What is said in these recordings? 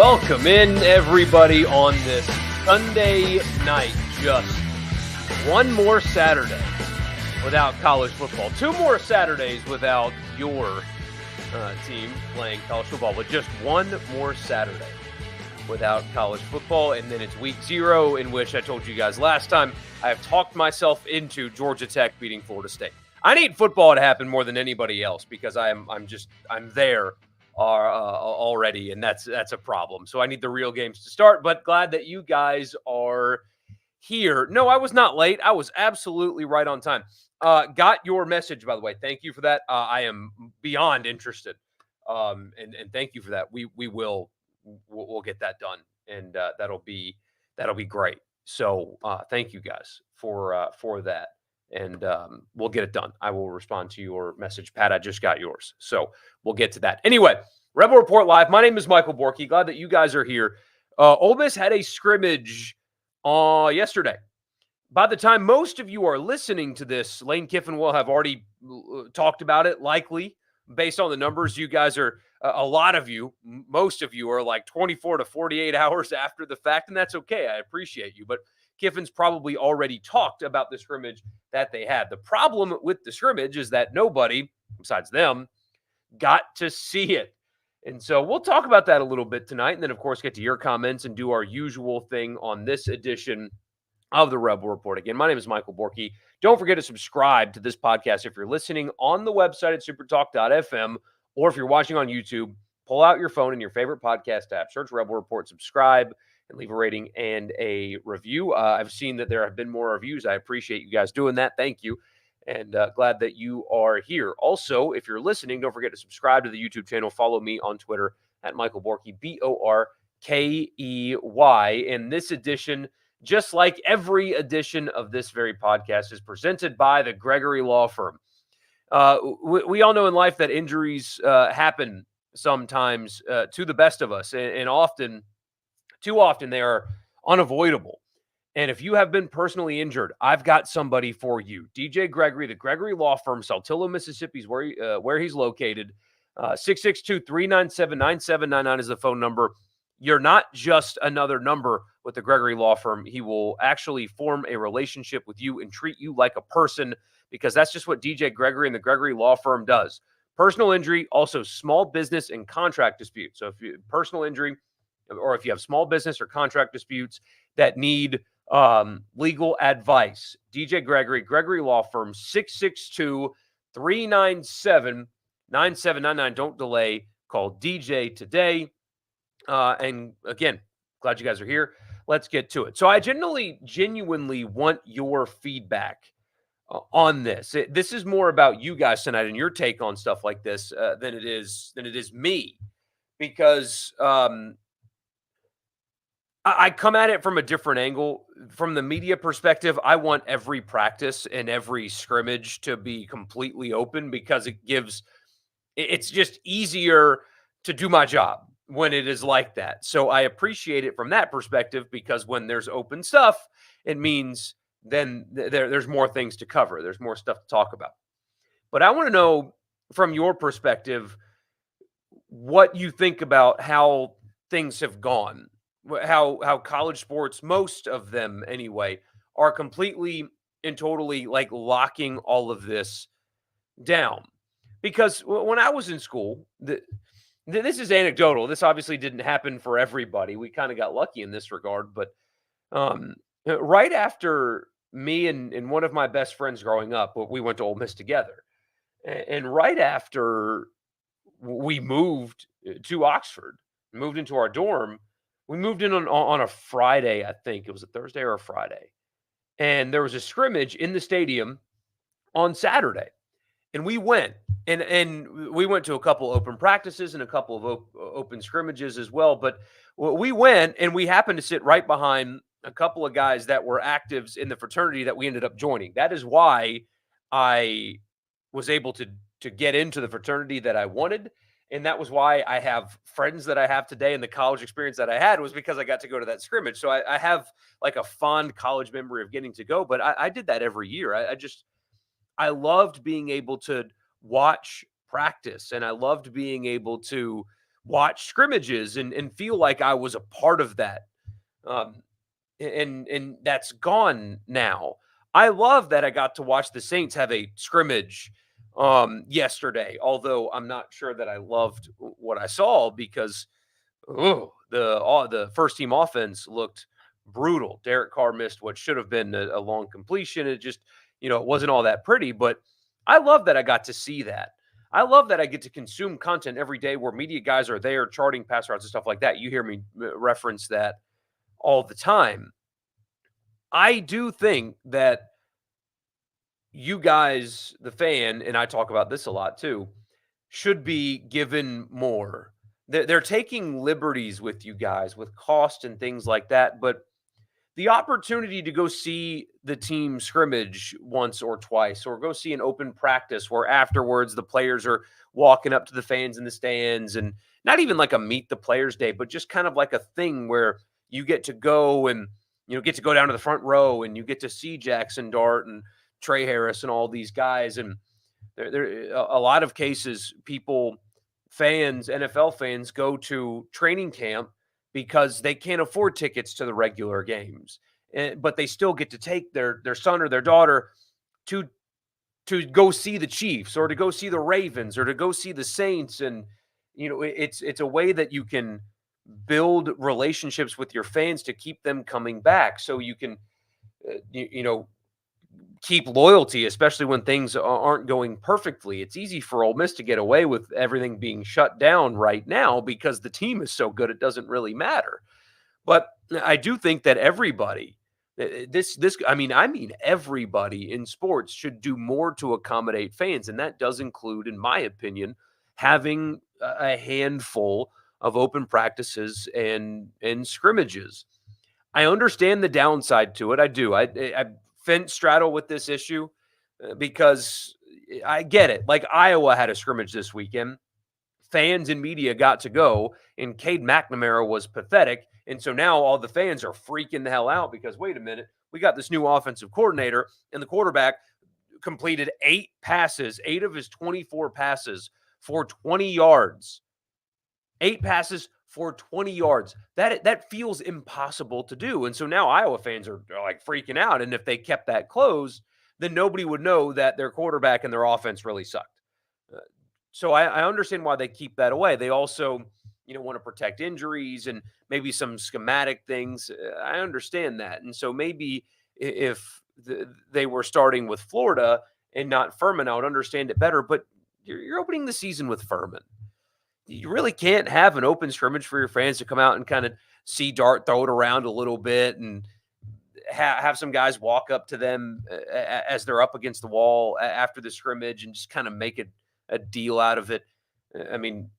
Welcome in, everybody, on this Sunday night. Just one more Saturday without college football. Two more Saturdays without your team playing college football, but just one more Saturday without college football. And then it's week 0, in which I told you guys last time I have talked myself into Georgia Tech beating Florida State. I need football to happen more than anybody else because I'm there already, and that's a problem. So I need the real games to start, but glad that you guys are here. No, I was not late. I was absolutely right on time. Got your message, by the way. Thank you for that. I am beyond interested, and thank you for that. We'll get that done, and that'll be great. So thank you guys for that. And we'll get it done. I will respond to your message, Pat. I just got yours. So we'll get to that. Anyway, Rebel Report Live. My name is Michael Borky. Glad that you guys are here. Ole Miss had a scrimmage yesterday. By the time most of you are listening to this, Lane Kiffin will have already talked about it, likely, based on the numbers. You guys are, a lot of you, most of you are like 24 to 48 hours after the fact, and that's okay. I appreciate you. But Kiffin's probably already talked about the scrimmage that they had. The problem with the scrimmage is that nobody, besides them, got to see it. And so we'll talk about that a little bit tonight, and then, of course, get to your comments and do our usual thing on this edition of the Rebel Report. Again, my name is Michael Borky. Don't forget to subscribe to this podcast if you're listening on the website at supertalk.fm, or if you're watching on YouTube, pull out your phone in your favorite podcast app, search Rebel Report, subscribe, and leave a rating and a review. I've seen that there have been more reviews. I appreciate you guys doing that. Thank you. And glad that you are here. Also, if you're listening, don't forget to subscribe to the YouTube channel. Follow me on Twitter at Michael Borky, Borkey. And this edition, just like every edition of this very podcast, is presented by the Gregory Law Firm. We all know in life that injuries happen sometimes to the best of us, and often, too often, they are unavoidable. And if you have been personally injured, I've got somebody for you. DJ Gregory, the Gregory Law Firm, Saltillo, Mississippi is where he's located. 662-397-9799 is the phone number. You're not just another number with the Gregory Law Firm. He will actually form a relationship with you and treat you like a person, because that's just what DJ Gregory and the Gregory Law Firm does. Personal injury, also small business and contract disputes. So if you personal injury, or if you have small business or contract disputes that need legal advice, DJ Gregory, Gregory Law Firm, 662-397-9799. Don't delay. Call DJ today. And again, glad you guys are here. Let's get to it. So I genuinely want your feedback on this. This is more about you guys tonight and your take on stuff like this than it is me, because I come at it from a different angle. From the media perspective, I want every practice and every scrimmage to be completely open, because it's just easier to do my job when it is like that. So I appreciate it from that perspective, because when there's open stuff, it means then there's more things to cover. There's more stuff to talk about. But I want to know from your perspective what you think about how things have gone, how college sports, most of them anyway, are completely and totally like locking all of this down. Because when I was in school, this is anecdotal. This obviously didn't happen for everybody. We kind of got lucky in this regard. But right after me and one of my best friends growing up, we went to Ole Miss together. And right after we moved to Oxford, moved into our dorm, we moved in on a Friday, I think. It was a Thursday or a Friday. And there was a scrimmage in the stadium on Saturday. And we went. And we went to a couple open practices and a couple of open scrimmages as well. But we went, and we happened to sit right behind a couple of guys that were actives in the fraternity that we ended up joining. That is why I was able to get into the fraternity that I wanted. And that was why I have friends that I have today, and the college experience that I had was because I got to go to that scrimmage. So I have like a fond college memory of getting to go, but I did that every year. I loved being able to watch practice, and I loved being able to watch scrimmages and feel like I was a part of that. Um, and that's gone now. I love that I got to watch the Saints have a scrimmage yesterday, although I'm not sure that I loved what I saw because the first team offense looked brutal. Derek Carr missed what should have been a long completion. It just, it wasn't all that pretty, but I love that I got to see that. I love that I get to consume content every day where media guys are there charting pass routes and stuff like that. You hear me reference that all the time. I do think that you guys, the fan, and I talk about this a lot too, should be given more. They're taking liberties with you guys with cost and things like that, but the opportunity to go see the team scrimmage once or twice, or go see an open practice where afterwards the players are walking up to the fans in the stands, and not even like a meet the players day, but just kind of like a thing where you get to go and get to go down to the front row and you get to see Jackson Dart and Trey Harris and all these guys. And there a lot of cases, NFL fans go to training camp because they can't afford tickets to the regular games, but they still get to take their son or their daughter to go see the Chiefs or to go see the Ravens or to go see the Saints. And it's a way that you can build relationships with your fans to keep them coming back, so you can keep loyalty, especially when things aren't going perfectly. It's easy for Ole Miss to get away with everything being shut down right now because the team is so good it doesn't really matter. But I do think that everybody, I mean everybody in sports should do more to accommodate fans, and that does include, in my opinion, having a handful of open practices and scrimmages. I understand the downside to it. I do. I fence straddle with this issue because I get it. Like Iowa had a scrimmage this weekend. Fans and media got to go, and Cade McNamara was pathetic. And so now all the fans are freaking the hell out because, wait a minute, we got this new offensive coordinator, and the quarterback completed 8 of his 24 passes for 20 yards. 8 passes for 20 yards. That feels impossible to do. And so now Iowa fans are like freaking out. And if they kept that close, then nobody would know that their quarterback and their offense really sucked. So I understand why they keep that away. They also, want to protect injuries and maybe some schematic things. I understand that. And so maybe if they were starting with Florida and not Furman, I would understand it better. But you're opening the season with Furman. You really can't have an open scrimmage for your fans to come out and kind of see Dart throw it around a little bit and have some guys walk up to them as they're up against the wall after the scrimmage and just kind of make a deal out of it. I mean,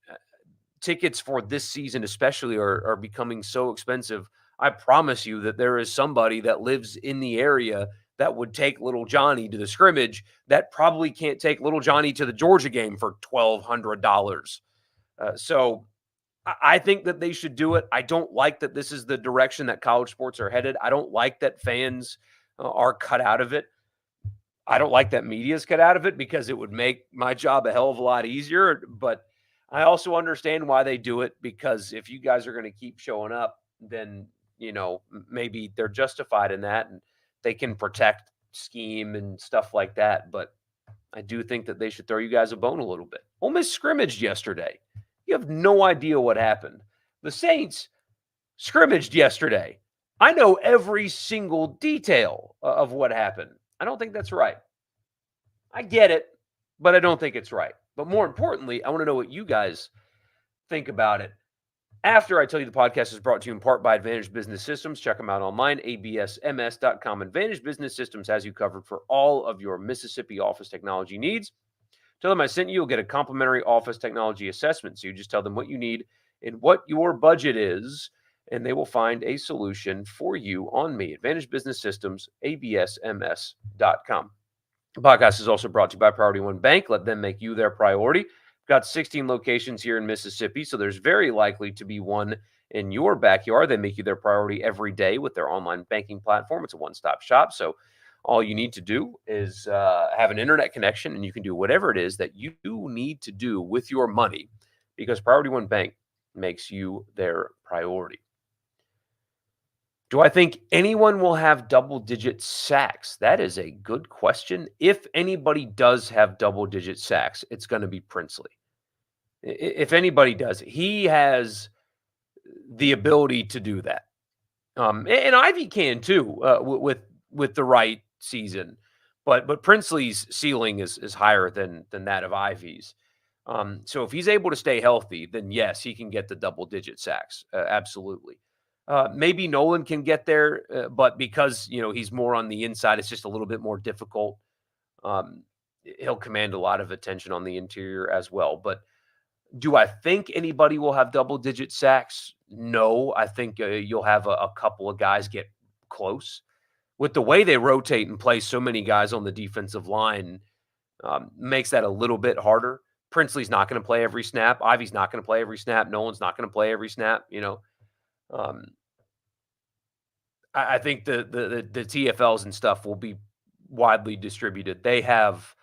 tickets for this season especially are becoming so expensive. I promise you that there is somebody that lives in the area that would take little Johnny to the scrimmage that probably can't take little Johnny to the Georgia game for $1,200. So I think that they should do it. I don't like that this is the direction that college sports are headed. I don't like that fans are cut out of it. I don't like that media is cut out of it because it would make my job a hell of a lot easier. But I also understand why they do it, because if you guys are going to keep showing up, then, maybe they're justified in that and they can protect scheme and stuff like that. But I do think that they should throw you guys a bone a little bit. Ole Miss scrimmaged yesterday. You have no idea what happened. The Saints scrimmaged yesterday. I know every single detail of what happened. I don't think that's right. I get it, but I don't think it's right. But more importantly, I want to know what you guys think about it. After I tell you the podcast is brought to you in part by Advantage Business Systems. Check them out online, absms.com. Advantage Business Systems has you covered for all of your Mississippi office technology needs. Tell them I sent you. You'll get a complimentary office technology assessment. So you just tell them what you need and what your budget is, and they will find a solution for you on me. Advantage Business Systems, absms.com. The podcast is also brought to you by Priority One Bank. Let them make you their priority. We've got 16 locations here in Mississippi, so there's very likely to be one in your backyard. They make you their priority every day with their online banking platform. It's a one-stop shop, so all you need to do is have an internet connection, and you can do whatever it is that you need to do with your money, because Priority One Bank makes you their priority. Do I think anyone will have double-digit sacks? That is a good question. If anybody does have double-digit sacks, it's going to be Princely. If anybody does, he has the ability to do that. And Ivy can too, with the right season, but Princely's ceiling is higher than that of Ivy's. So if he's able to stay healthy, then yes, he can get the double digit sacks. Absolutely. Maybe Nolan can get there, but because he's more on the inside, it's just a little bit more difficult. Um, he'll command a lot of attention on the interior as well. But do I think anybody will have double digit sacks? No, I think you'll have a couple of guys get close. With the way they rotate and play so many guys on the defensive line, makes that a little bit harder. Princely's not going to play every snap. Ivy's not going to play every snap. Nolan's not going to play every snap. Um, I think the TFLs and stuff will be widely distributed. They have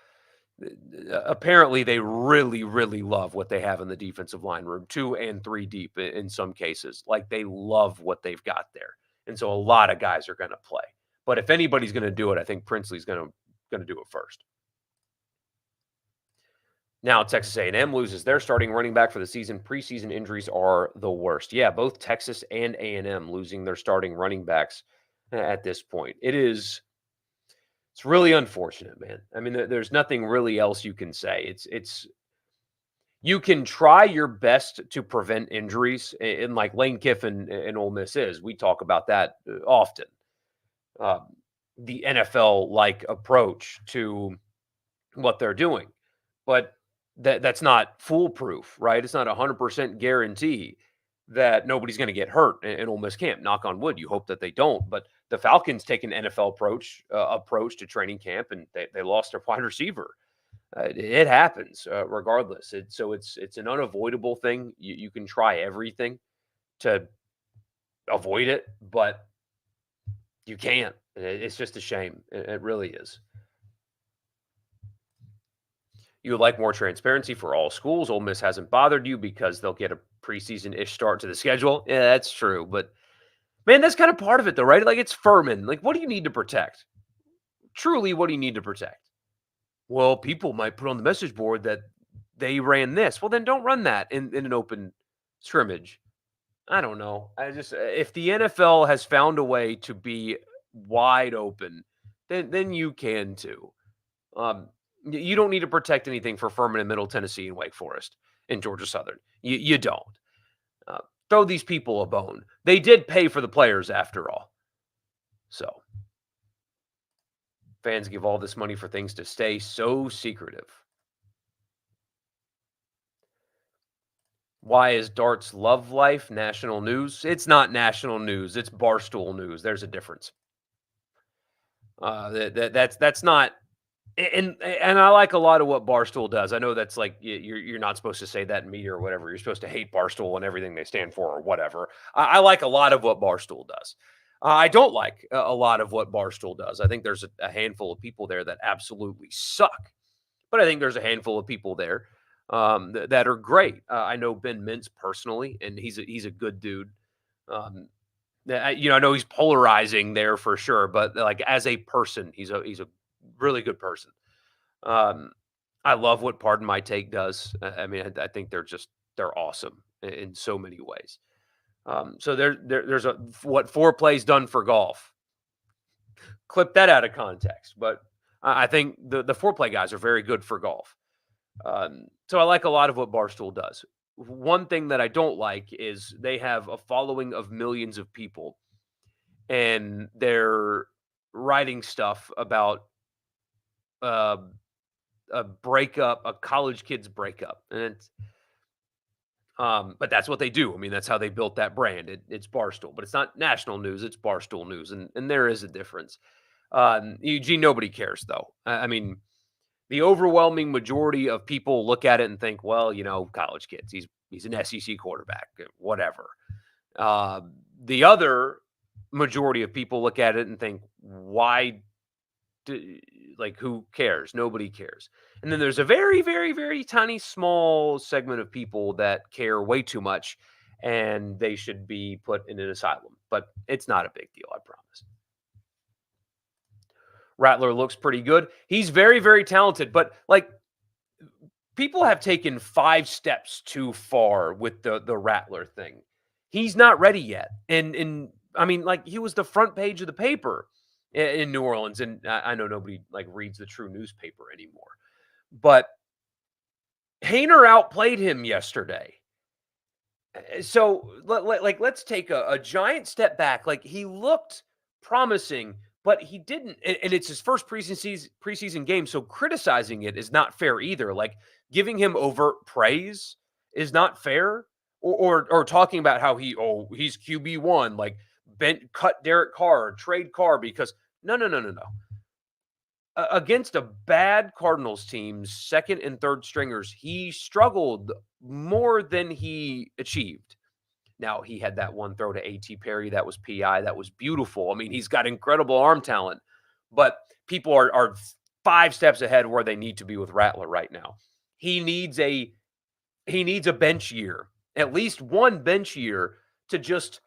apparently they really, really love what they have in the defensive line room, 2 and 3 deep in some cases. Like they love what they've got there. And so a lot of guys are going to play. But if anybody's going to do it, I think Princely's going to do it first. Now Texas A&M loses their starting running back for the season. Preseason injuries are the worst. Yeah, both Texas and A&M losing their starting running backs at this point. It's really unfortunate, man. I mean, there's nothing really else you can say. You can try your best to prevent injuries, and like Lane Kiffin and Ole Miss is. We talk about that often. The NFL-like approach to what they're doing, but that's not foolproof, right? It's not 100% guarantee that nobody's going to get hurt in Ole Miss camp. Knock on wood. You hope that they don't. But the Falcons take an NFL approach to training camp, and they lost their wide receiver. It happens regardless. It's an unavoidable thing. You can try everything to avoid it, but you can't. It's just a shame. It really is. You would like more transparency for all schools. Ole Miss hasn't bothered you because they'll get a preseason-ish start to the schedule. Yeah, that's true. But, man, that's kind of part of it, though, right? Like, it's Furman. Like, what do you need to protect? Truly, what do you need to protect? Well, people might put on the message board that they ran this. Well, then don't run that in an open scrimmage. I don't know. If the NFL has found a way to be wide open, then you can too. You don't need to protect anything for Furman and Middle Tennessee and Wake Forest and Georgia Southern. You don't. Throw these people a bone. They did pay for the players after all. So, fans give all this money for things to stay so secretive. Why is Dart's love life national news? It's not national news. It's Barstool news. There's a difference. That's not. And I like a lot of what Barstool does. I know that's like you're not supposed to say that in media or whatever. You're supposed to hate Barstool and everything they stand for or whatever. I like a lot of what Barstool does. I don't like a lot of what Barstool does. I think there's a handful of people there that absolutely suck. But I think there's a handful of people there that are great. I know Ben Mintz personally, and he's a good dude. I know he's polarizing there for sure, but like as a person, he's a really good person. I love what Pardon My Take does. I mean, I think they're awesome in so many ways. So there's what foreplay's done for golf. Clip that out of context, but I think the foreplay guys are very good for golf. So I like a lot of what Barstool does. One thing that I don't like is they have a following of millions of people, and they're writing stuff about a breakup, a college kid's breakup, and but that's what they do. I mean, that's how they built that brand. It's Barstool, but it's not national news. It's Barstool News, and there is a difference. Eugene, nobody cares though. I mean, the overwhelming majority of people look at it and think, well, college kids. He's an SEC quarterback, whatever. The other majority of people look at it and think, why? Who cares? Nobody cares. And then there's a very, very, very tiny, small segment of people that care way too much. and they should be put in an asylum. But it's not a big deal, I promise. Rattler looks pretty good. He's very, very talented, but people have taken 5 steps too far with the Rattler thing. He's not ready yet. And I mean, he was the front page of the paper in New Orleans. And I know nobody reads the true newspaper anymore. But Haener outplayed him yesterday. So let's take a giant step back. He looked promising, but he didn't. And it's his first preseason game. So criticizing it is not fair either. Giving him overt praise is not fair, or talking about how he's QB1, cut Derek Carr, trade Carr, because no. Against a bad Cardinals team's second and third stringers, he struggled more than he achieved. Now, he had that one throw to A.T. Perry that was PI. That was beautiful. I mean, he's got incredible arm talent, but people are 5 steps ahead where they need to be with Rattler right now. He needs a bench year, at least one bench year, to just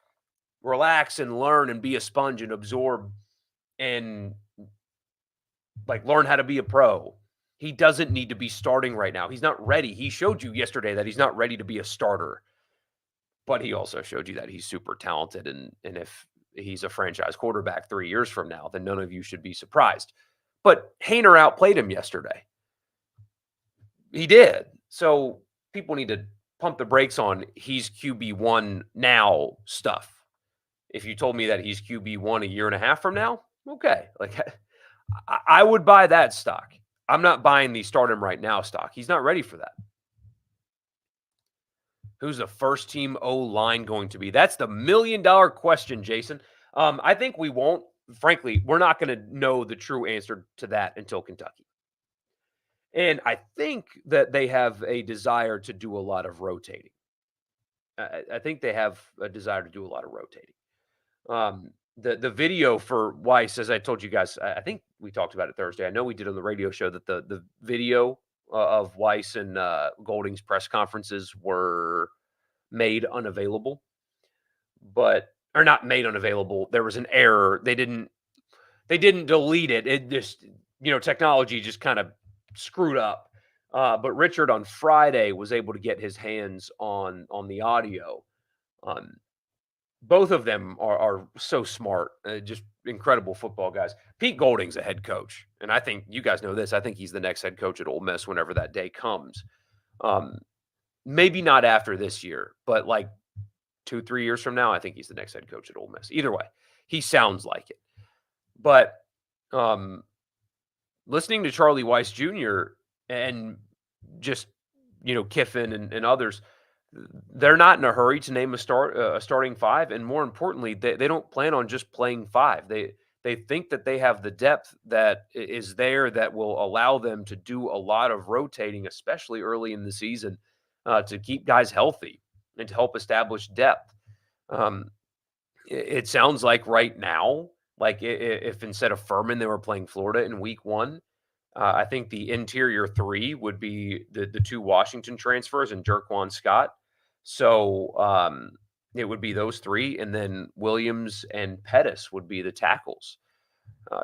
relax and learn and be a sponge and absorb and learn how to be a pro. He doesn't need to be starting right now. He's not ready. He showed you yesterday that he's not ready to be a starter. But he also showed you that he's super talented. And if he's a franchise quarterback 3 years from now, then none of you should be surprised. But Haener outplayed him yesterday. He did. So people need to pump the brakes on he's QB1 now stuff. If you told me that he's QB1 a year and a half from now, okay. I would buy that stock. I'm not buying the start him right now stock. He's not ready for that. Who's the first team O-line going to be? That's the $1 million question, Jason. I think we won't. Frankly, we're not going to know the true answer to that until Kentucky. And I think that they have a desire to do a lot of rotating. I think they have a desire to do a lot of rotating. The video for Weiss, as I told you guys, I think we talked about it Thursday. I know we did on the radio show that the video of Weiss and Golding's press conferences were made unavailable, or not made unavailable. There was an error. They didn't delete it. It just, technology just kind of screwed up. But Richard on Friday was able to get his hands on the audio. Both of them are so smart, just incredible football guys. Pete Golding's a head coach, and I think you guys know this. I think he's the next head coach at Ole Miss whenever that day comes. Maybe not after this year, but 2-3 years from now, I think he's the next head coach at Ole Miss. Either way, he sounds like it. But listening to Charlie Weiss Jr. and just Kiffin and others, they're not in a hurry to name a starting 5, and more importantly, they don't plan on just playing 5. They think that they have the depth that is there that will allow them to do a lot of rotating, especially early in the season, to keep guys healthy and to help establish depth. It sounds like right now, if instead of Furman they were playing Florida in week 1, I think the interior 3 would be the 2 Washington transfers and Jerquan Scott. So it would be those 3, and then Williams and Pettis would be the tackles.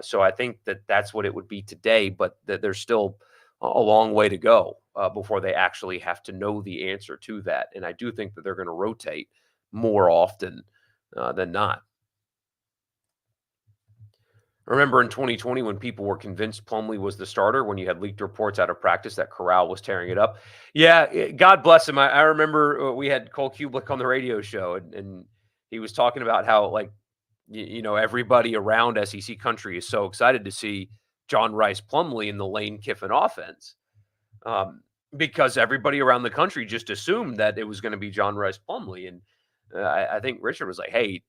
So I think that's what it would be today, but there's still a long way to go before they actually have to know the answer to that. And I do think that they're going to rotate more often than not. Remember in 2020 when people were convinced Plumlee was the starter, when you had leaked reports out of practice that Corral was tearing it up? Yeah, God bless him. I remember we had Cole Kublick on the radio show, and he was talking about how, everybody around SEC country is so excited to see John Rice Plumlee in the Lane Kiffin offense, because everybody around the country just assumed that it was going to be John Rice Plumlee. And I think Richard was like, hey,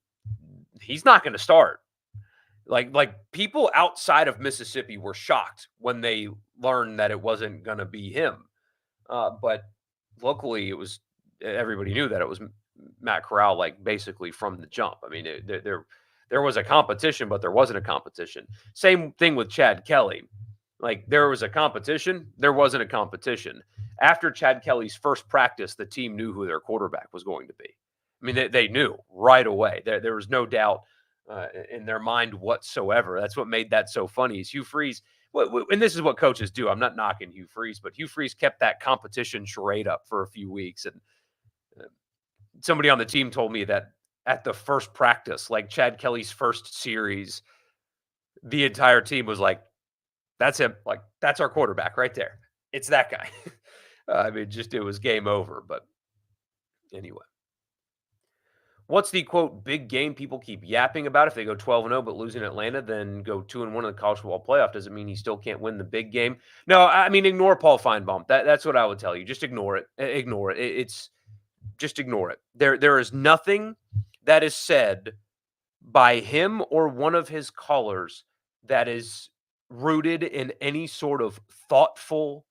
he's not going to start. People outside of Mississippi were shocked when they learned that it wasn't going to be him. But locally, everybody knew that it was Matt Corral, basically from the jump. I mean, there was a competition, but there wasn't a competition. Same thing with Chad Kelly. There was a competition, there wasn't a competition. After Chad Kelly's first practice, the team knew who their quarterback was going to be. I mean, they knew right away. There was no doubt in their mind whatsoever. That's what made that so funny. Is Hugh Freeze, and this is what coaches do. I'm not knocking Hugh Freeze, but Hugh Freeze kept that competition charade up for a few weeks, and uh, somebody on the team told me that at the first practice, like Chad Kelly's first series, the entire team was like, "That's him. Like that's our quarterback right there. It's that guy." I mean, just it was game over. But anyway. What's the quote big game people keep yapping about? If they go 12-0 but lose in Atlanta, then go 2-1 in the college football playoff, does it mean he still can't win the big game? No, I mean ignore Paul Feinbaum. That's what I would tell you. Just ignore it. Ignore it. It's just ignore it. There is nothing that is said by him or one of his callers that is rooted in any sort of thoughtful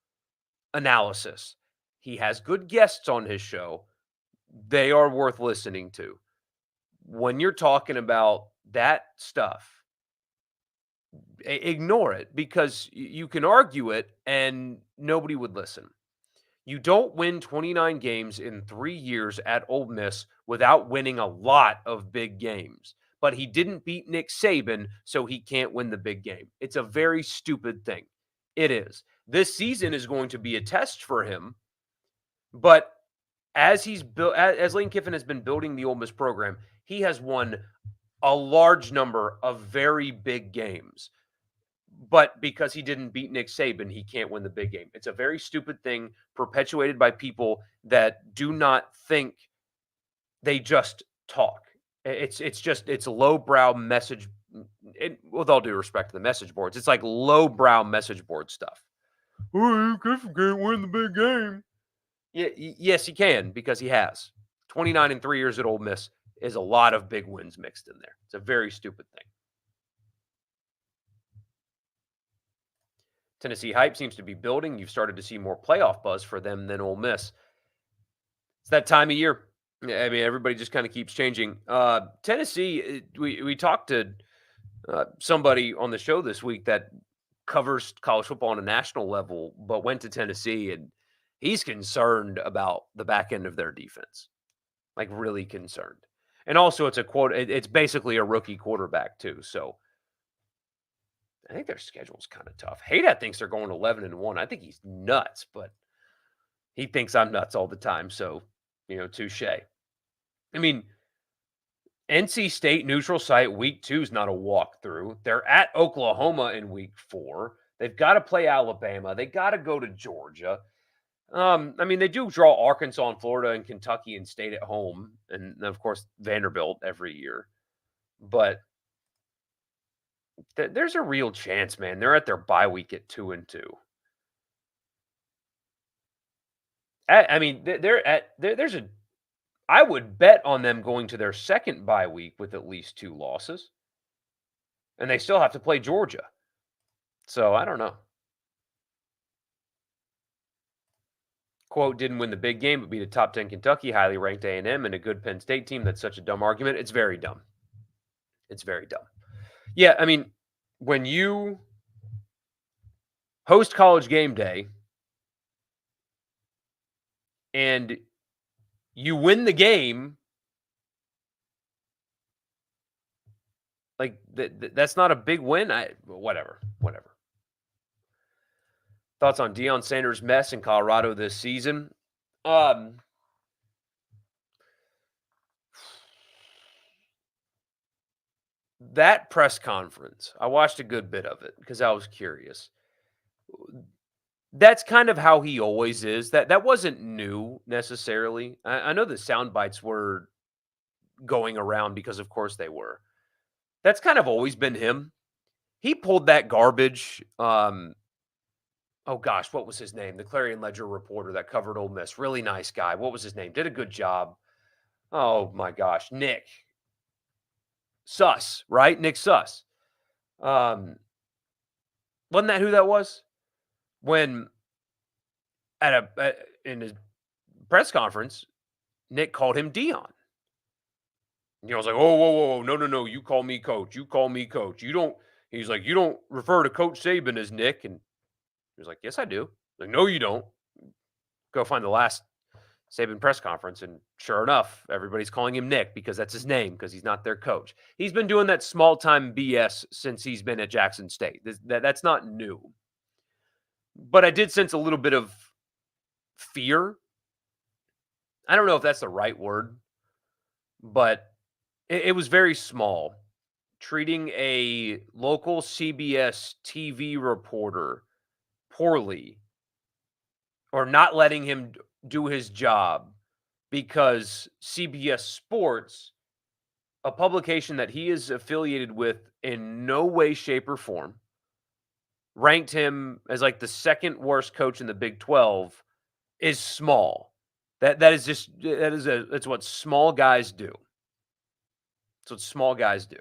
analysis. He has good guests on his show. They are worth listening to. When you're talking about that stuff, ignore it because you can argue it and nobody would listen. You don't win 29 games in 3 years at Ole Miss without winning a lot of big games. But he didn't beat Nick Saban, so he can't win the big game. It's a very stupid thing. It is. This season is going to be a test for him, but as Lane Kiffin has been building the Ole Miss program, he has won a large number of very big games. But because he didn't beat Nick Saban, he can't win the big game. It's a very stupid thing perpetuated by people that do not think, they just talk. It's lowbrow message. With all due respect to the message boards, it's like lowbrow message board stuff. Oh, Kiffin can't win the big game. Yes, he can because he has. 29 in 3 years at Ole Miss is a lot of big wins mixed in there. It's a very stupid thing. Tennessee hype seems to be building. You've started to see more playoff buzz for them than Ole Miss. It's that time of year. I mean, everybody just kind of keeps changing. Tennessee, we talked to somebody on the show this week that covers college football on a national level, but went to Tennessee, and he's concerned about the back end of their defense, like really concerned. And also, it's it's basically a rookie quarterback too. So I think their schedule's kind of tough. Haydad thinks they're going 11-1. I think he's nuts, but he thinks I'm nuts all the time. So, touche. I mean, NC State neutral site week 2 is not a walkthrough. They're at Oklahoma in week 4. They've got to play Alabama. They got to go to Georgia. I mean, they do draw Arkansas and Florida and Kentucky and State at home, and of course Vanderbilt every year. But there's a real chance, man. They're at their bye week at 2-2. I mean, I would bet on them going to their second bye week with at least 2 losses, and they still have to play Georgia. So I don't know. Quote, didn't win the big game, but beat a top 10 Kentucky, highly ranked A&M, and a good Penn State team. That's such a dumb argument. It's very dumb. It's very dumb. Yeah, I mean, when you host College Game Day and you win the game, like that's not a big win. Whatever. Thoughts on Deion Sanders' mess in Colorado this season? That press conference, I watched a good bit of it because I was curious. That's kind of how he always is. That wasn't new necessarily. I know the sound bites were going around because, of course, they were. That's kind of always been him. He pulled that garbage. Oh gosh, what was his name? The Clarion Ledger reporter that covered Ole Miss. Really nice guy. What was his name? Did a good job. Oh my gosh, Nick Suss, right? Nick Suss. Wasn't that who that was? When in his press conference, Nick called him Deion. I was like, oh, whoa, no, you call me coach. You call me coach. You don't. He's like, you don't refer to Coach Saban as Nick, and he was like, yes, I do. Like, no, you don't. Go find the last Saban press conference, and sure enough, everybody's calling him Nick because that's his name because he's not their coach. He's been doing that small-time BS since he's been at Jackson State. That's not new. But I did sense a little bit of fear. I don't know if that's the right word, but it was very small. Treating a local CBS TV reporter poorly or not letting him do his job because CBS Sports, a publication that he is affiliated with in no way, shape, or form, ranked him as like the second worst coach in the Big 12, is small. That's what small guys do. That's what small guys do.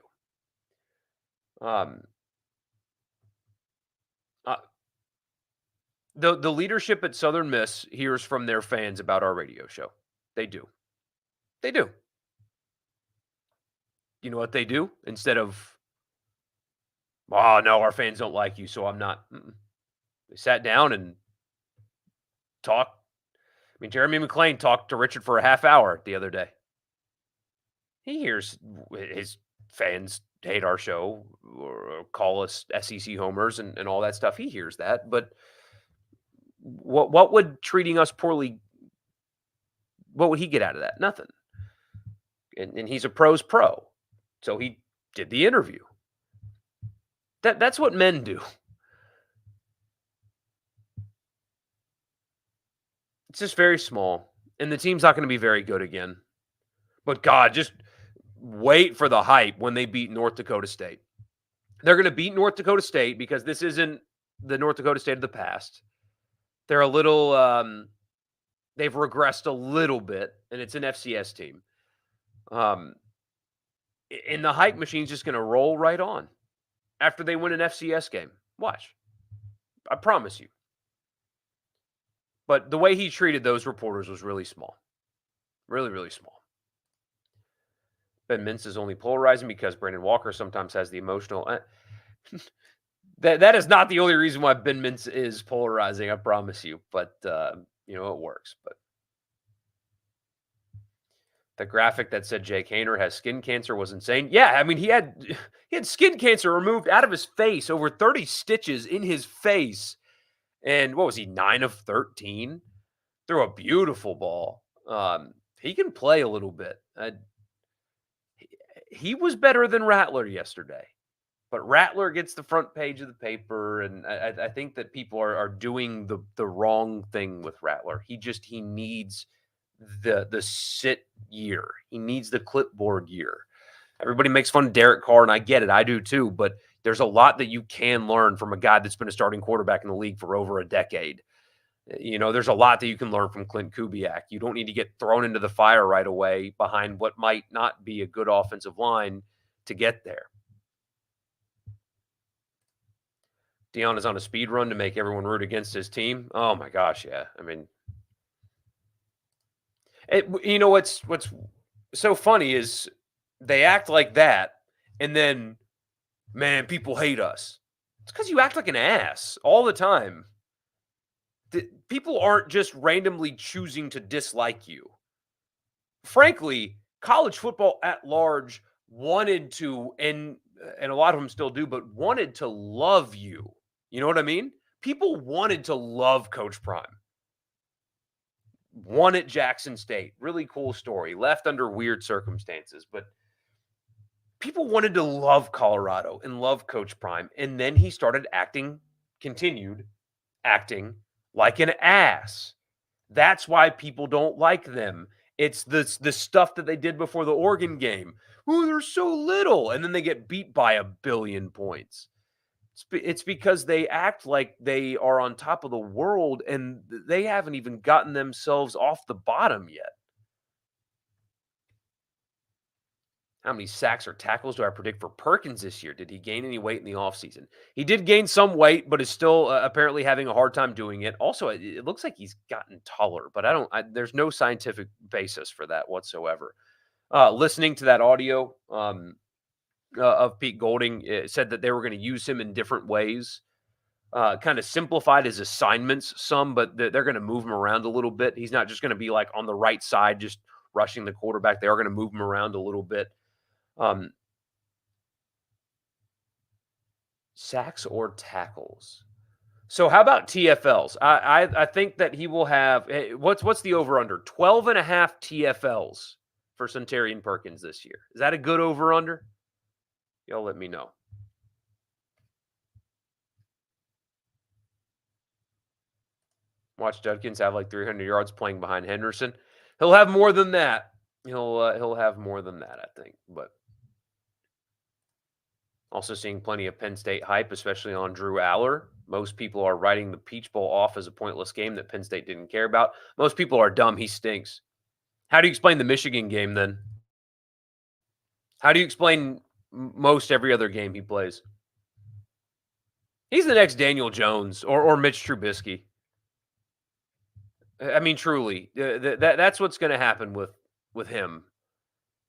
The leadership at Southern Miss hears from their fans about our radio show. They do. They do. You know what they do? Instead of, oh, no, our fans don't like you, so I'm not. They sat down and talked. I mean, Jeremy McClain talked to Richard for a half hour the other day. He hears his fans hate our show or call us SEC homers and all that stuff. He hears that. But what would treating us poorly, what would he get out of that? Nothing. And he's a pro's pro. So he did the interview. That's what men do. It's just very small. And the team's not going to be very good again. But God, just wait for the hype when they beat North Dakota State. They're going to beat North Dakota State because this isn't the North Dakota State of the past. They're a little, they've regressed a little bit, and it's an FCS team. And the hype machine's just going to roll right on after they win an FCS game. Watch. I promise you. But the way he treated those reporters was really small. Really, really small. Ben Mintz is only polarizing because Brandon Walker sometimes has the emotional. That is not the only reason why Ben Mintz is polarizing, I promise you. But, it works. But the graphic that said Jake Haener has skin cancer was insane. Yeah, I mean, he had skin cancer removed out of his face, over 30 stitches in his face. And what was he, 9 of 13? Threw a beautiful ball. He can play a little bit. He was better than Rattler yesterday. But Rattler gets the front page of the paper, and I think that people are doing the wrong thing with Rattler. He needs the sit year. He needs the clipboard year. Everybody makes fun of Derek Carr, and I get it. I do too. But there's a lot that you can learn from a guy that's been a starting quarterback in the league for over a decade. There's a lot that you can learn from Clint Kubiak. You don't need to get thrown into the fire right away behind what might not be a good offensive line to get there. Deion is on a speed run to make everyone root against his team. Oh my gosh, yeah. I mean, what's so funny is they act like that, and then, man, people hate us. It's because you act like an ass all the time. People aren't just randomly choosing to dislike you. Frankly, college football at large wanted to, and a lot of them still do, but wanted to love you. You know what I mean? People wanted to love Coach Prime. Won at Jackson State. Really cool story. Left under weird circumstances, but people wanted to love Colorado and love Coach Prime. And then he continued acting like an ass. That's why people don't like them. It's the stuff that they did before the Oregon game. Oh, they're so little. And then they get beat by 1 billion points. It's because they act like they are on top of the world, and they haven't even gotten themselves off the bottom yet. How many sacks or tackles do I predict for Perkins this year? Did he gain any weight in the offseason? He did gain some weight, but is still apparently having a hard time doing it. Also, it looks like he's gotten taller, but there's no scientific basis for that whatsoever. Listening to that audio of Pete Golding, it said that they were going to use him in different ways kind of simplified his assignments some, but they're going to move him around a little bit. He's not just going to be like on the right side, just rushing the quarterback. They are going to move him around a little bit. Sacks or tackles. So how about TFLs? I think that he will have what's the over under 12.5 TFLs for Centurion Perkins this year. Is that a good over under? Y'all let me know. Watch Judkins have like 300 yards playing behind Henderson. He'll have more than that. He'll have more than that, I think. But also seeing plenty of Penn State hype, especially on Drew Aller. Most people are writing the Peach Bowl off as a pointless game that Penn State didn't care about. Most people are dumb. He stinks. How do you explain the Michigan game then? How do you explain most every other game he plays? He's the next Daniel Jones or Mitch Trubisky. I mean, truly, that's what's going to happen with him.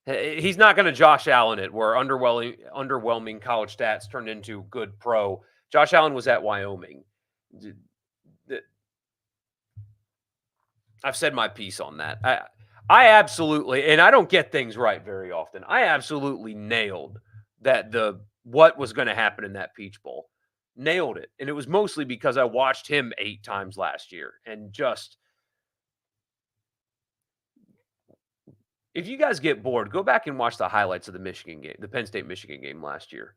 He's not going to Josh Allen it, where underwhelming college stats turned into good pro. Josh Allen was at Wyoming. I've said my piece on that. I absolutely, and I don't get things right very often. I absolutely nailed that what was going to happen in that Peach Bowl. Nailed it. And it was mostly because I watched him 8 times last year and just, if you guys get bored, go back and watch the highlights of the Michigan game, the Penn State Michigan game last year.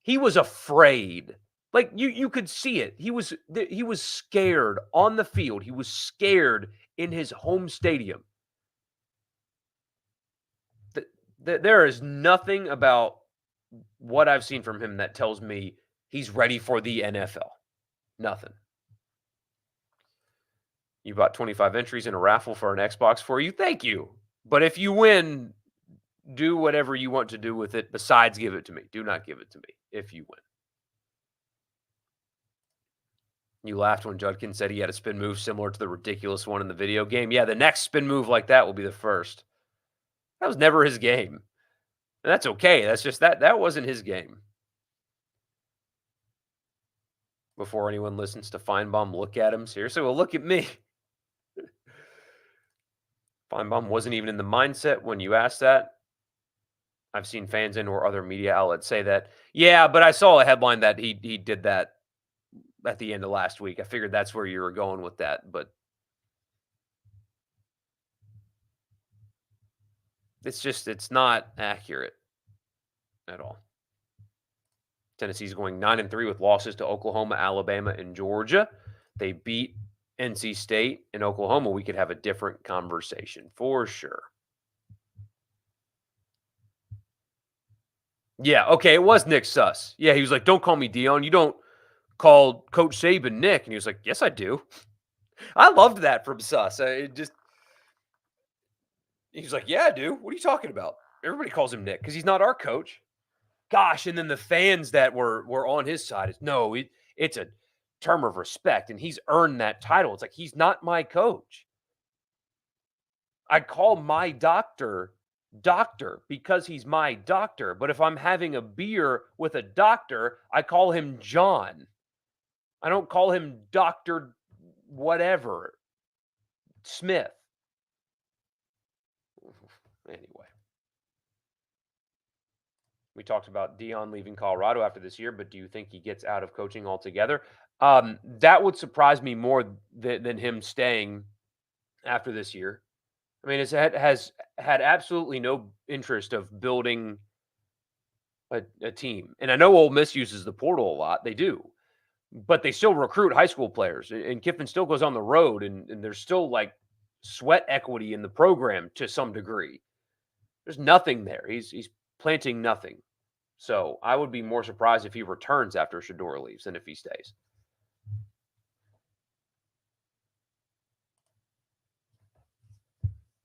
He was afraid. Like you could see it. He was scared on the field. He was scared in his home stadium. There is nothing about what I've seen from him that tells me he's ready for the NFL. Nothing. You bought 25 entries in a raffle for an Xbox for you. Thank you. But if you win, do whatever you want to do with it besides give it to me. Do not give it to me if you win. You laughed when Judkins said he had a spin move similar to the ridiculous one in the video game. Yeah, the next spin move like that will be the first. That was never his game. And that's okay. That's just that wasn't his game. Before anyone listens to Feinbaum, look at him. Seriously, well, look at me. Feinbaum wasn't even in the mindset when you asked that. I've seen fans and or other media outlets say that. Yeah, but I saw a headline that he did that at the end of last week. I figured that's where you were going with that, but it's not accurate at all. Tennessee's going 9-3 with losses to Oklahoma, Alabama, and Georgia. They beat NC State and Oklahoma. We could have a different conversation for sure. Yeah, okay, it was Nick Suss. Yeah, he was like, don't call me Deion. You don't call Coach Saban Nick. And he was like, yes, I do. I loved that from Suss. He's like, yeah, I do. What are you talking about? Everybody calls him Nick because he's not our coach. Gosh, and then the fans that were on his side is, no, it's a term of respect, and he's earned that title. It's like, he's not my coach. I call my doctor because he's my doctor. But if I'm having a beer with a doctor, I call him John. I don't call him Dr. whatever, Smith. Anyway. We talked about Deion leaving Colorado after this year, but do you think he gets out of coaching altogether? That would surprise me more than him staying after this year. I mean, it has had absolutely no interest of building a team. And I know Ole Miss uses the portal a lot. They do. But they still recruit high school players. And Kiffin still goes on the road. And there's still like sweat equity in the program to some degree. There's nothing there. He's planting nothing. So I would be more surprised if he returns after Shedeur leaves than if he stays.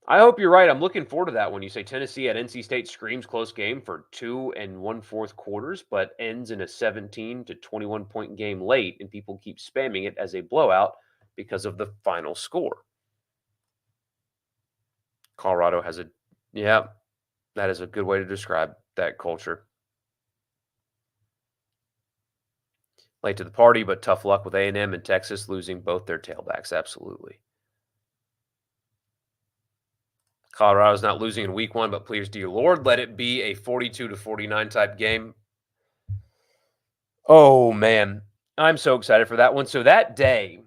I hope you're right. I'm looking forward to that when you say Tennessee at NC State screams close game for 2 1/4 quarters, but ends in a 17 to 21 point game late, and people keep spamming it as a blowout because of the final score. Colorado has that is a good way to describe that culture. Late to the party, but tough luck with A&M and Texas losing both their tailbacks. Absolutely. Colorado's not losing in week 1, but please, dear Lord, let it be a 42-49 type game. Oh, man. I'm so excited for that one. So that day,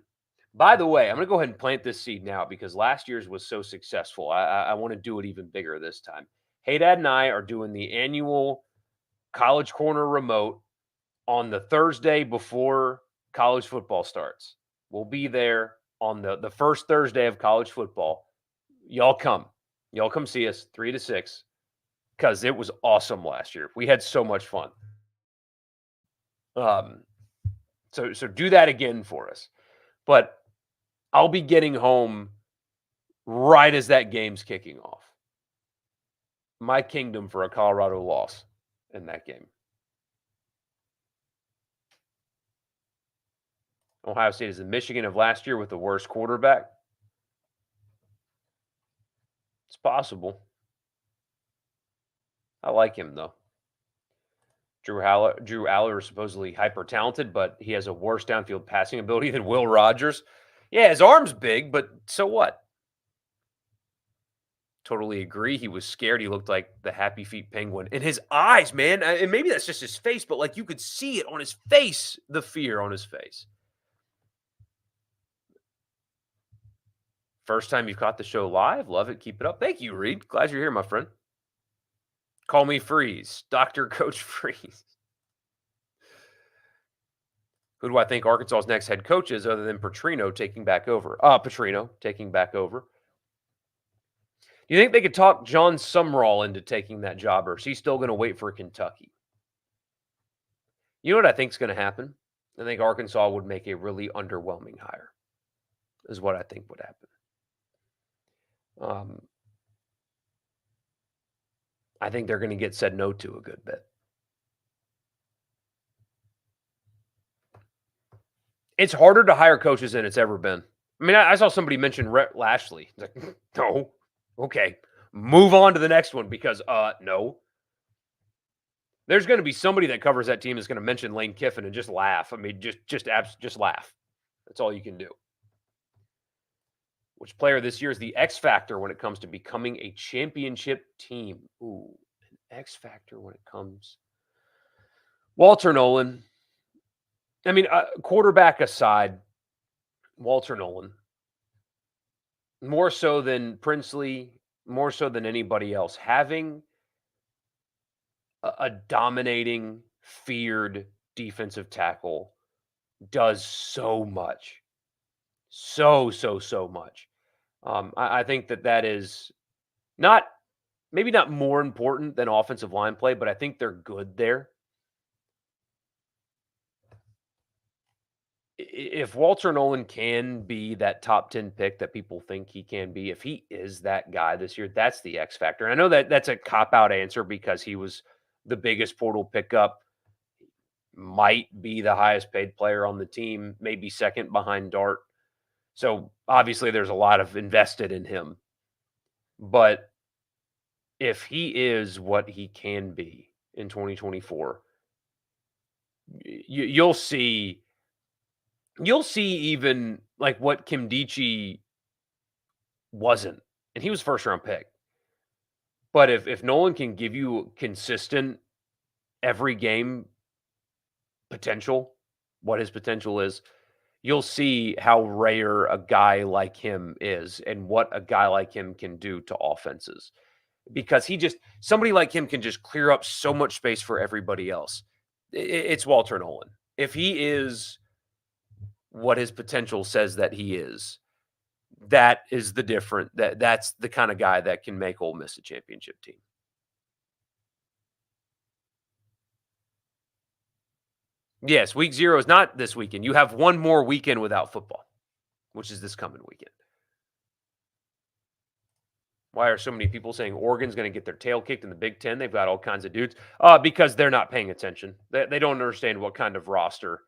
by the way, I'm going to go ahead and plant this seed now because last year's was so successful. I want to do it even bigger this time. Hey Dad and I are doing the annual College Corner remote on the Thursday before college football starts. We'll be there on the first Thursday of college football. Y'all come. Y'all come see us 3 to 6 because it was awesome last year. We had so much fun. So do that again for us. But I'll be getting home right as that game's kicking off. My kingdom for a Colorado loss in that game. Ohio State is the Michigan of last year with the worst quarterback. It's possible. I like him, though. Drew Aller is supposedly hyper-talented, but he has a worse downfield passing ability than Will Rogers. Yeah, his arm's big, but so what? Totally agree. He was scared. He looked like the Happy Feet penguin. And his eyes, man, and maybe that's just his face, but like you could see it on his face, the fear on his face. First time you've caught the show live. Love it. Keep it up. Thank you, Reed. Glad you're here, my friend. Call me Freeze. Dr. Coach Freeze. Who do I think Arkansas's next head coach is other than Petrino taking back over? Petrino taking back over. Do you think they could talk John Sumrall into taking that job, or is he still going to wait for Kentucky? You know what I think is going to happen? I think Arkansas would make a really underwhelming hire, is what I think would happen. I think they're going to get said no to a good bit. It's harder to hire coaches than it's ever been. I mean, I saw somebody mention Rhett Lashley. It's like, no. Okay. Move on to the next one because, no. There's going to be somebody that covers that team that's going to mention Lane Kiffin and just laugh. I mean, just laugh. That's all you can do. Which player this year is the X factor when it comes to becoming a championship team? Ooh, an X factor when it comes. Walter Nolan. I mean, quarterback aside, Walter Nolan. More so than Princely, more so than anybody else. Having a dominating, feared defensive tackle does so much. So much. I think that is maybe not more important than offensive line play, but I think they're good there. If Walter Nolan can be that top 10 pick that people think he can be, if he is that guy this year, that's the X factor. And I know that's a cop-out answer because he was the biggest portal pickup, might be the highest paid player on the team, maybe second behind Dart. So obviously there's a lot of invested in him. But if he is what he can be in 2024, you'll see even like what Kim Dichie wasn't. And he was first round pick. But if Nolan can give you consistent every game potential, what his potential is, you'll see how rare a guy like him is and what a guy like him can do to offenses. Because somebody like him can just clear up so much space for everybody else. It's Walter Nolan. If he is what his potential says that he is, that is that's the kind of guy that can make Ole Miss a championship team. Yes, week 0 is not this weekend. You have one more weekend without football, which is this coming weekend. Why are so many people saying Oregon's going to get their tail kicked in the Big Ten? They've got all kinds of dudes. Because they're not paying attention. They don't understand what kind of roster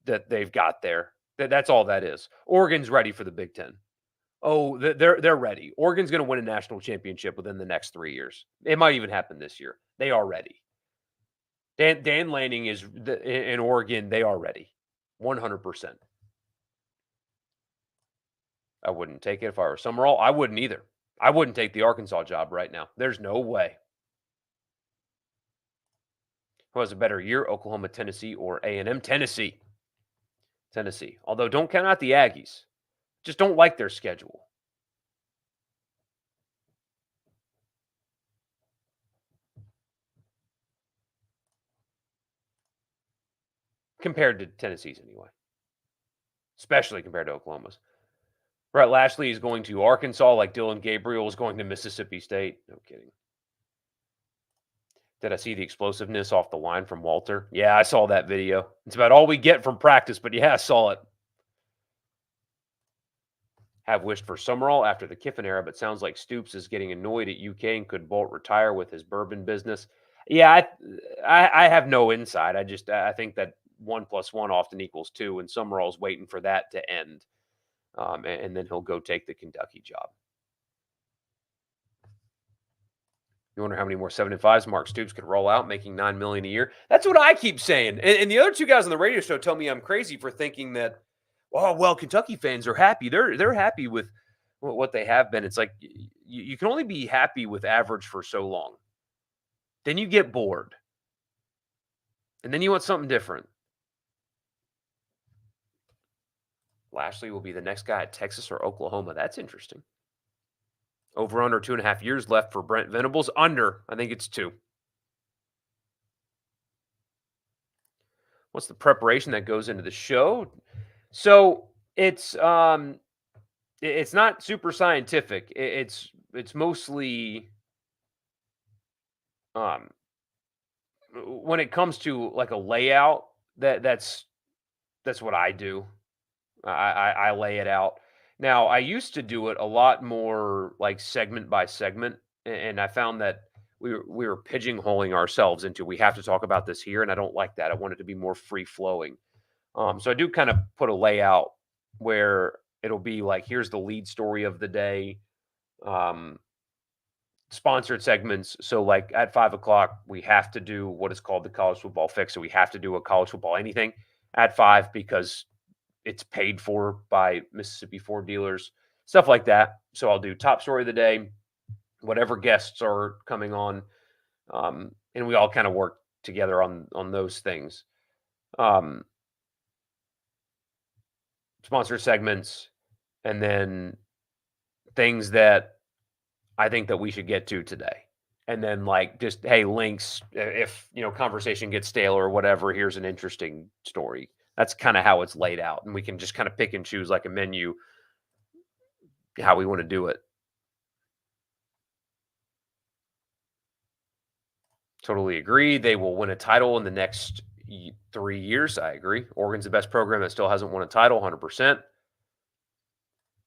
that they've got there. That's all that is. Oregon's ready for the Big Ten. Oh, they're ready. Oregon's going to win a national championship within the next 3 years. It might even happen this year. They are ready. Dan Lanning is in Oregon. They are ready, 100%. I wouldn't take it if I were Summerall. I wouldn't either. I wouldn't take the Arkansas job right now. There's no way. Who has a better year, Oklahoma, Tennessee, or A&M? Tennessee. Although don't count out the Aggies. Just don't like their schedule. Compared to Tennessee's anyway. Especially compared to Oklahoma's. Brett Lashley is going to Arkansas like Dylan Gabriel is going to Mississippi State. No kidding. Did I see the explosiveness off the line from Walter? Yeah, I saw that video. It's about all we get from practice, but yeah, I saw it. Have wished for Summerall after the Kiffin era, but sounds like Stoops is getting annoyed at UK and could bolt retire with his bourbon business. Yeah, I have no insight. I think that 1 + 1 often equals 2, and Summerall's waiting for that to end. And then he'll go take the Kentucky job. You wonder how many more 7-5s Mark Stoops could roll out, making $9 million a year. That's what I keep saying. And the other two guys on the radio show tell me I'm crazy for thinking that, oh, well, Kentucky fans are happy. They're happy with what they have been. It's like you can only be happy with average for so long. Then you get bored. And then you want something different. Lashley will be the next guy at Texas or Oklahoma. That's interesting. Over under 2.5 years left for Brent Venables. Under, I think it's 2. What's the preparation that goes into the show? So it's not super scientific. It's mostly when it comes to like a layout. That's what I do. I lay it out. Now, I used to do it a lot more like segment by segment, and I found that we were pigeonholing ourselves into we have to talk about this here, and I don't like that. I want it to be more free flowing. So I do kind of put a layout where it'll be like here's the lead story of the day, sponsored segments. So like at 5:00, we have to do what is called the college football fix. So we have to do a college football anything at 5 because it's paid for by Mississippi Ford dealers, stuff like that. So I'll do top story of the day, whatever guests are coming on, and we all kind of work together on those things. Sponsored segments, and then things that I think that we should get to today. And then like just, hey, links, if, conversation gets stale or whatever, here's an interesting story. That's kind of how it's laid out. And we can just kind of pick and choose like a menu, how we want to do it. Totally agree. They will win a title in the next 3 years. I agree. Oregon's the best program that still hasn't won a title, 100%.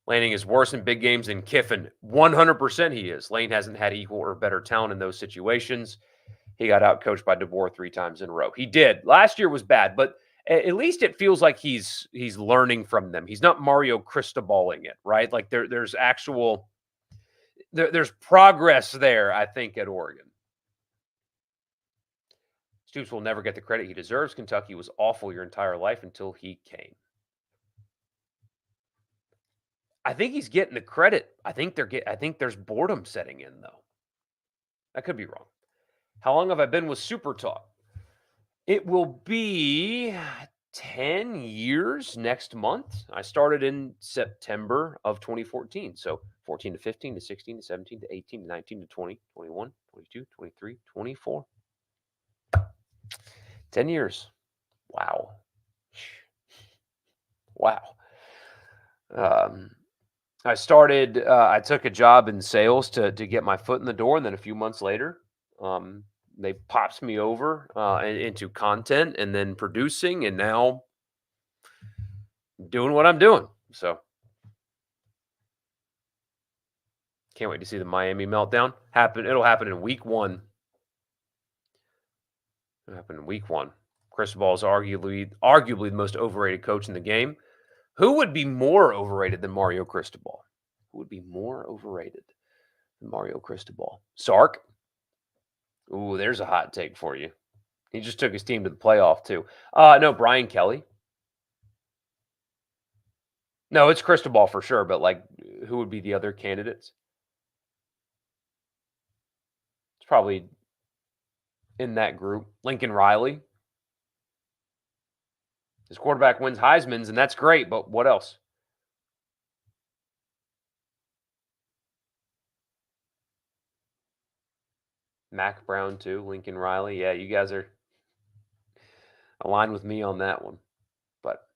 Lanning is worse in big games than Kiffin. 100% he is. Lane hasn't had equal or better talent in those situations. He got outcoached by DeBoer 3 times in a row. He did. Last year was bad, but at least it feels like he's learning from them. He's not Mario Cristobaling it, right? Like there's progress there, I think, at Oregon. Stoops will never get the credit he deserves. Kentucky was awful your entire life until he came. I think he's getting the credit. I think there's boredom setting in, though. I could be wrong. How long have I been with Super Talk? It will be 10 years next month. I started in September of 2014. So 14 to 15 to 16 to 17 to 18 to 19 to 20, 21, 22, 23, 24. 10 years. Wow. I started, I took a job in sales to get my foot in the door. And then a few months later, they pops me over into content and then producing, and now doing what I'm doing. So can't wait to see the Miami meltdown happen. It'll happen in week 1. It'll happen in week 1. Cristobal is arguably the most overrated coach in the game. Who would be more overrated than Mario Cristobal? Who would be more overrated than Mario Cristobal? Sark? Ooh, there's a hot take for you. He just took his team to the playoff too. No, Brian Kelly. No, it's Cristobal for sure, but like, who would be the other candidates? It's probably in that group. Lincoln Riley. His quarterback wins Heisman's, and that's great, but what else? Mac Brown too, Lincoln Riley. Yeah, you guys are aligned with me on that one. But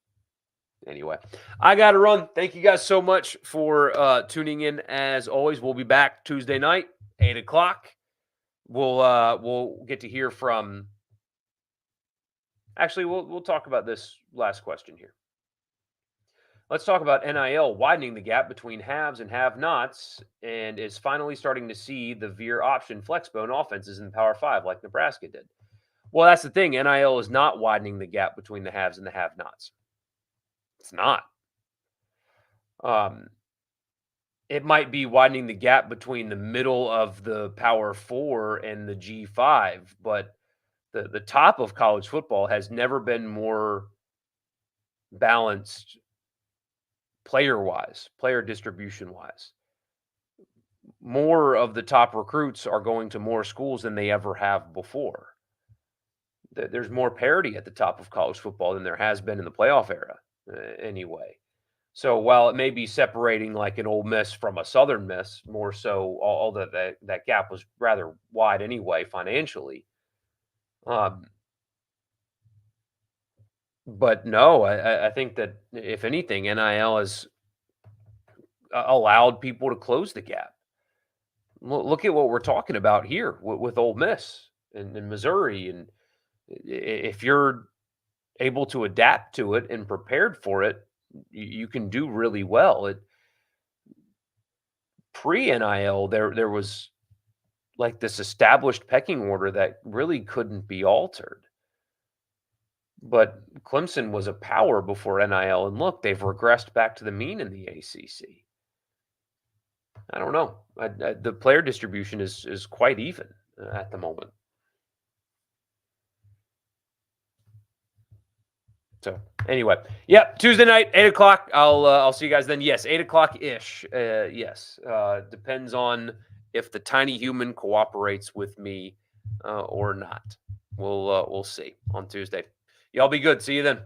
anyway, I got to run. Thank you guys so much for tuning in. As always, we'll be back Tuesday night, 8:00. We'll get to hear from. Actually, we'll talk about this last question here. Let's talk about NIL widening the gap between haves and have-nots, and is finally starting to see the veer option flexbone offenses in the Power Five like Nebraska did. Well, that's the thing. NIL is not widening the gap between the haves and the have-nots. It's not. It might be widening the gap between the middle of the Power Four and the G5, but the top of college football has never been more balanced player-wise, player distribution-wise. More of the top recruits are going to more schools than they ever have before. There's more parity at the top of college football than there has been in the playoff era, anyway. So while it may be separating like an Ole Miss from a Southern Miss, more so, although that gap was rather wide anyway financially. But no, I think that if anything, NIL has allowed people to close the gap. Look at what we're talking about here with Ole Miss and Missouri, and if you're able to adapt to it and prepared for it, you can do really well. Pre-NIL, there was like this established pecking order that really couldn't be altered. But Clemson was a power before NIL, and look, they've regressed back to the mean in the ACC. I don't know. The player distribution is quite even at the moment. So anyway, yep, Tuesday night, 8:00. I'll see you guys then. Yes, 8:00 ish. Yes, depends on if the tiny human cooperates with me or not. We'll see on Tuesday. Y'all be good. See you then.